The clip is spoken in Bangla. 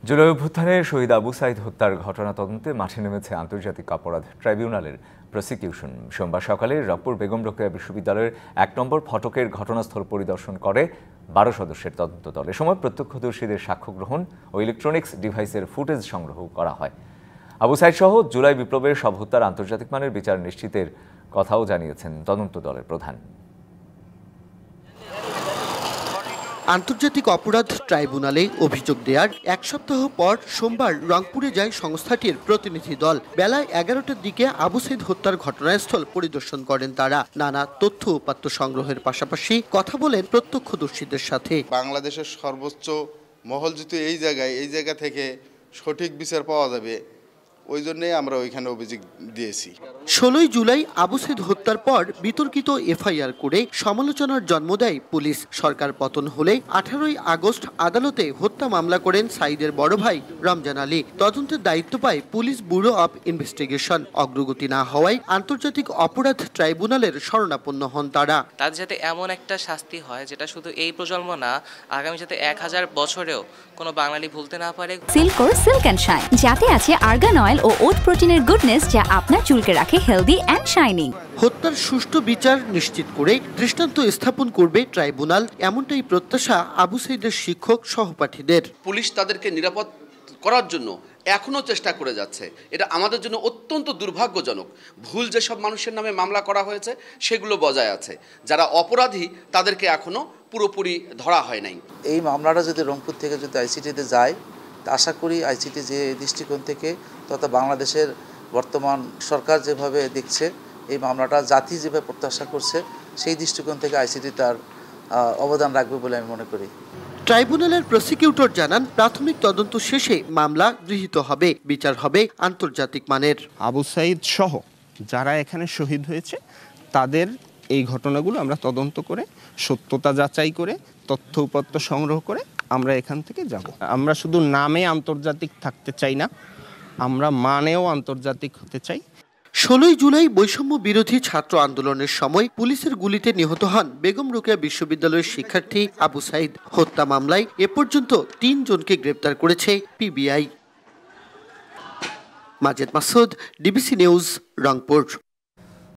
জুলাই অভ্যুত্থানে শহীদ আবু সাঈদ হত্যার ঘটনা তদন্তে মাঠে নেমেছে আন্তর্জাতিক অপরাধ ট্রাইব্যুনালের প্রসিকিউশন। সোমবার সকালে রংপুর বেগম রোকেয়া বিশ্ববিদ্যালয়ের ১ নম্বর ফটকের ঘটনাস্থল পরিদর্শন করে ১২ সদস্যের তদন্ত দল। এ সময় প্রত্যক্ষদর্শীদের সাক্ষ্য গ্রহণ ও ইলেকট্রনিক্স ডিভাইসের ফুটেজ সংগ্রহ করা হয়। আবু সাঈদ সহ জুলাই বিপ্লবের সব হত্যার আন্তর্জাতিক মানের বিচার নিশ্চিতের কথাও জানিয়েছেন তদন্ত দলের প্রধান। আন্তর্জাতিক অপরাধ ট্রাইব্যুনালে অভিযোগ দেওয়ার এক সপ্তাহ পর সোমবার রংপুরে যায় সংস্থাটির প্রতিনিধি দল। বেলা ১১টার দিকে আবু সাঈদ হত্যার ঘটনাস্থল পরিদর্শন করেন তারা। নানা তথ্য উপাত্ত সংগ্রহের পাশাপাশি কথা বলেন প্রত্যক্ষদর্শীদের সাথে। বাংলাদেশের সর্বোচ্চ মহল যেহেতু এই জায়গা থেকে সঠিক বিচার পাওয়া যাবে, ওই জন্যই আমরা ওইখানে অভিযোগ দিয়েছি। ১৬ই জুলাই আবু সাঈদ হত্যার পর বিতর্কিত এফআইআর করে সমালোচনার জন্ম দেয় পুলিশ। সরকার পতন হলে ১৮ই আগস্ট আদালতে হত্যা মামলা করেন সাঈদের বড় ভাই রমজান আলী। তদন্তের দায়িত্ব পায় পুলিশ ব্যুরো অব ইনভেস্টিগেশন। অগ্রগতি না হওয়ায় আন্তর্জাতিক অপরাধ ট্রাইব্যুনালের শরণাপন্ন হন তারা। তাদের যাতে এমন একটা শাস্তি হয় যেটা শুধু এই প্রজন্ম না, আগামী যাতে ১০০০ বছরেও কোনো বাঙালি ভুলতে না পারে। সিল্কোর সিল্ক অ্যান্ড শাইন, যাতে আছে আর্গান অয়েল ও ওট প্রোটিনের গুডনেস, যা আপনার চুলকে রাখে হেলদি অ্যান্ড শাইনিং। হত্যার সুষ্ঠু বিচার নিশ্চিত করে দৃষ্টান্ত স্থাপন করবে ট্রাইব্যুনাল, এমনটাই প্রত্যাশা আবু সাঈদের শিক্ষক সহপাঠীদের। পুলিশ তাদেরকে নিরাপদ করার জন্য এখনো চেষ্টা করে যাচ্ছে। এটা আমাদের জন্য অত্যন্ত দুর্ভাগ্যজনক। ভুল যেসব মানুষের নামে মামলা করা হয়েছে সেগুলো বজায় আছে, যারা অপরাধী তাদেরকে এখনো পুরোপুরি ধরা হয় নাই। এই মামলাটা যদি রংপুর থেকে যদি আইসিটিতে যায়, তা আশা করি আইসিটি যে দৃষ্টিকোণ থেকে তথা বাংলাদেশের বর্তমান সরকার যেভাবে দেখছে এই মামলাটা, জাতি যেভাবে প্রত্যাশা করছে, সেই দৃষ্টিকোণ থেকে আইসিটি তার অবদান রাখবে বলে আমি মনে করি। ট্রাইব্যুনালের প্রসিকিউটর জানান, প্রাথমিক তদন্ত শেষে মামলা গৃহীত হবে, বিচার হবে আন্তর্জাতিক মানের। আবু সাঈদ সহ যারা এখানে শহীদ হয়েছে তাদের এই ঘটনাগুলো আমরা তদন্ত করে সত্যতা যাচাই করে তথ্য উপাত্ত সংগ্রহ করে আমরা এখান থেকে যাব। আমরা শুধু নামে আন্তর্জাতিক থাকতে চাই না, আমরা মানেও আন্তর্জাতিক হতে চাই। ১৬ই জুলাই বৈষম্য বিরোধী ছাত্র আন্দোলনের সময় পুলিশের গুলিতে নিহত হন বেগম রোকেয়া বিশ্ববিদ্যালয়ের শিক্ষার্থী আবু সাঈদ। হত্যা মামলায় এ পর্যন্ত ৩ জনকে গ্রেপ্তার করেছে PBI. Majed Masud, DBC news, Rangpur.